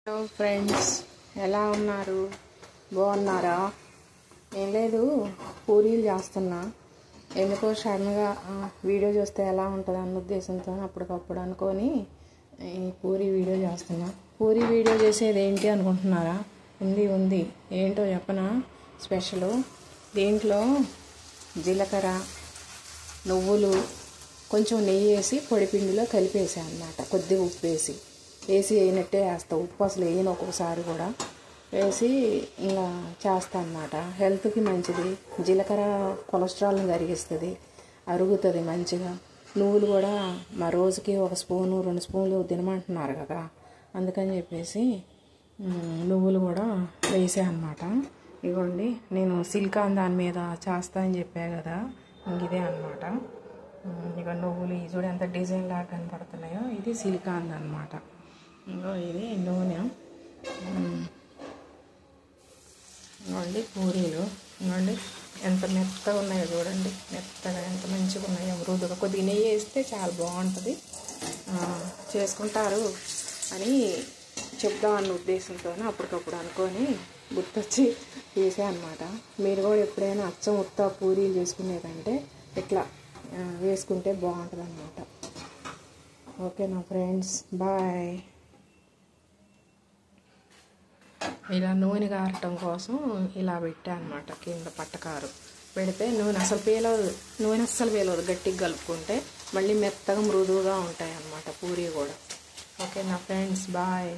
Hello friends, ఎలా ఉన్నారు? బాగున్నారా? ఏం లేదు, పూరీలు చేస్తున్నా. ఎందుకో సడన్గా వీడియో చూస్తే ఎలా ఉంటుంది అన్న ఉద్దేశంతో అప్పటికప్పుడు అనుకొని ఈ పూరీ వీడియో చేస్తున్నా. పూరీ వీడియో చేసేది ఏంటి అనుకుంటున్నారా? ఉంది. ఏంటో చెప్పనా? స్పెషల్. దీంట్లో జీలకర్ర, నువ్వులు, కొంచెం నెయ్యి వేసి పొడిపిండిలో కలిపేసాను అన్నమాట. కొద్దిగా ఉప్పు వేసి వేయనట్టే వేస్తా. ఉప్పు అసలు వేయను ఒక్కొక్కసారి కూడా. వేసి ఇలా చేస్తా అన్నమాట. హెల్త్కి మంచిది. జీలకర్ర కొలెస్ట్రాల్ని కరిగిస్తుంది, అరుగుతుంది మంచిగా. నువ్వులు కూడా మా రోజుకి 1 స్పూను 2 స్పూన్లు తినమంటున్నారు కదా, అందుకని చెప్పేసి నువ్వులు కూడా వేసా అన్నమాట. ఇదిగోండి, నేను సిలికాన్ దాని మీద చేస్తా అని చెప్పా కదా, ఇదే అన్నమాట. ఇక నువ్వులు ఈ చూడు ఎంత డిజైన్ లాగా కనపడుతున్నాయో, ఇది సిలికాన్ అన్నమాట. ఇంకో ఇది నూనె. ఇవ్వండి పూరీలు. ఇవ్వండి ఎంత మెత్తగా ఉన్నాయో చూడండి, మెత్తగా ఎంత మంచిగా ఉన్నాయో, మృదుగా. కొద్దిగా నెయ్యి వేస్తే చాలా బాగుంటుంది. చేసుకుంటారు అని చెప్దామన్న ఉద్దేశంతో అప్పటికప్పుడు అనుకొని గుర్తొచ్చి చేసా అన్నమాట. మీరు కూడా ఎప్పుడైనా అచ్చం ఉత్త పూరీలు చేసుకునేదంటే ఇట్లా వేసుకుంటే బాగుంటుంది అన్నమాట. ఓకేనా ఫ్రెండ్స్, బాయ్. ఇలా నూనె కారటం కోసం ఇలా పెట్టా అన్నమాట. కింద పట్టకారు పెడితే నూనె అస్సలు పేలవదు. గట్టిగా కలుపుకుంటే మళ్ళీ మెత్తగా మృదువుగా ఉంటాయి అన్నమాట పూరీ కూడా. ఓకేనా ఫ్రెండ్స్, బాయ్.